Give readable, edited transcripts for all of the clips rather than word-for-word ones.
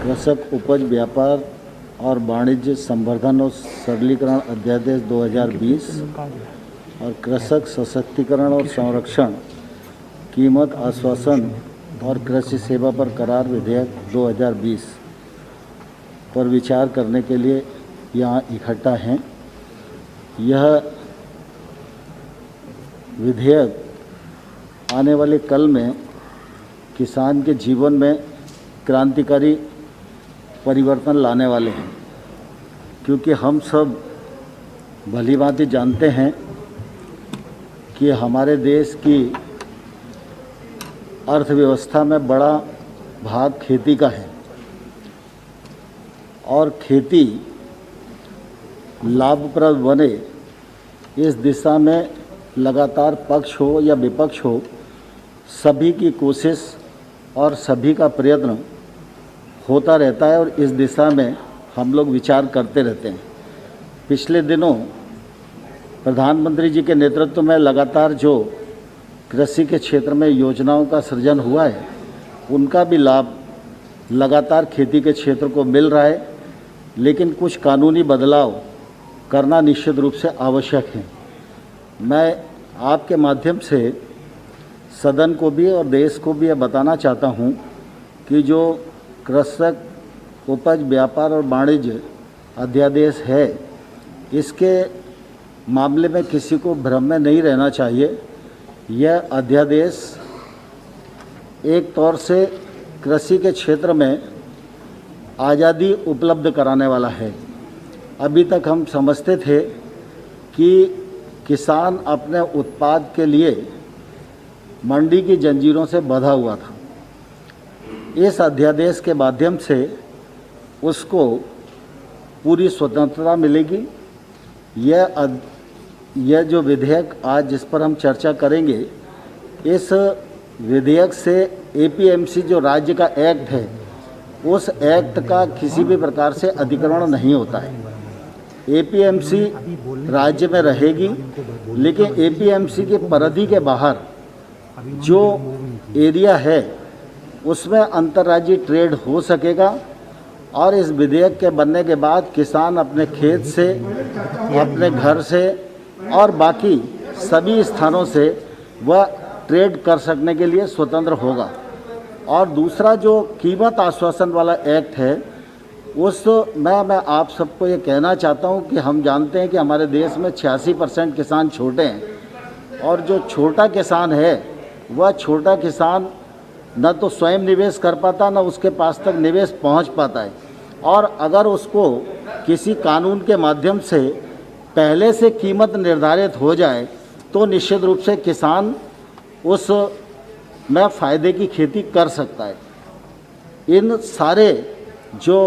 कृषक उपज व्यापार और वाणिज्य संवर्धन और सरलीकरण अध्यादेश 2020 और कृषक सशक्तिकरण और संरक्षण कीमत आश्वासन और कृषि सेवा पर करार विधेयक 2020 पर विचार करने के लिए यहाँ इकट्ठा हैं। यह विधेयक आने वाले कल में किसान के जीवन में क्रांतिकारी परिवर्तन लाने वाले हैं, क्योंकि हम सब भलीभांति जानते हैं कि हमारे देश की अर्थव्यवस्था में बड़ा भाग खेती का है और खेती लाभप्रद बने इस दिशा में लगातार पक्ष हो या विपक्ष हो, सभी की कोशिश और सभी का प्रयत्न होता रहता है और इस दिशा में हम लोग विचार करते रहते हैं। पिछले दिनों प्रधानमंत्री जी के नेतृत्व में लगातार जो कृषि के क्षेत्र में योजनाओं का सृजन हुआ है, उनका भी लाभ लगातार खेती के क्षेत्र को मिल रहा है, लेकिन कुछ कानूनी बदलाव करना निश्चित रूप से आवश्यक है। मैं आपके माध्यम से सदन को भी और देश को भी यह बताना चाहता हूं कि जो कृषक उपज व्यापार और वाणिज्य अध्यादेश है, इसके मामले में किसी को भ्रम में नहीं रहना चाहिए। यह अध्यादेश एक तौर से कृषि के क्षेत्र में आज़ादी उपलब्ध कराने वाला है। अभी तक हम समझते थे कि किसान अपने उत्पाद के लिए मंडी की जंजीरों से बंधा हुआ था। इस अध्यादेश के माध्यम से उसको पूरी स्वतंत्रता मिलेगी। यह जो विधेयक आज जिस पर हम चर्चा करेंगे, इस विधेयक से एपीएमसी जो राज्य का एक्ट है, उस एक्ट का किसी भी प्रकार से अतिक्रमण नहीं होता है। एपीएमसी राज्य में रहेगी, लेकिन एपीएमसी की परिधि के बाहर जो एरिया है उसमें अंतर्राज्यीय ट्रेड हो सकेगा और इस विधेयक के बनने के बाद किसान अपने खेत से, अपने घर से और बाकी सभी स्थानों से वह ट्रेड कर सकने के लिए स्वतंत्र होगा। और दूसरा जो कीमत आश्वासन वाला एक्ट है, मैं आप सबको ये कहना चाहता हूँ कि हम जानते हैं कि हमारे देश में 86% किसान छोटे हैं और जो छोटा किसान है वह छोटा किसान न तो स्वयं निवेश कर पाता, न उसके पास तक निवेश पहुँच पाता है। और अगर उसको किसी कानून के माध्यम से पहले से कीमत निर्धारित हो जाए तो निश्चित रूप से किसान उस में फ़ायदे की खेती कर सकता है। इन सारे जो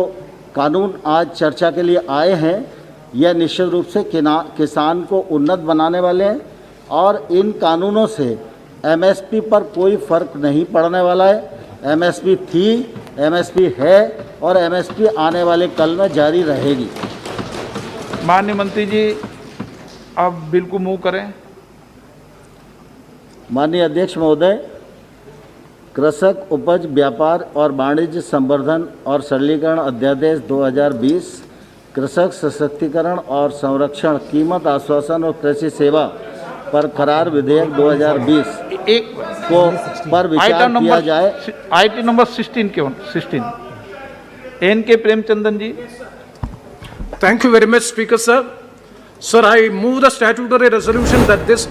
कानून आज चर्चा के लिए आए हैं, यह निश्चित रूप से किसान को उन्नत बनाने वाले हैं और इन कानूनों से एमएसपी पर कोई फ़र्क नहीं पड़ने वाला है। एमएसपी थी, एमएसपी है और एमएसपी आने वाले कल में जारी रहेगी। माननीय मंत्री जी, अब बिल को मूव करें। माननीय अध्यक्ष महोदय, कृषक उपज व्यापार और वाणिज्य संवर्धन और सरलीकरण अध्यादेश 2020, कृषक सशक्तिकरण और संरक्षण कीमत आश्वासन और कृषि सेवा पर करार विधेयक 2020 को पर विचार किया जाए। आइटम नंबर 16 एन के प्रेमचंदन जी। Thank you very much, Speaker sir. Sir, I move the statutory resolution that this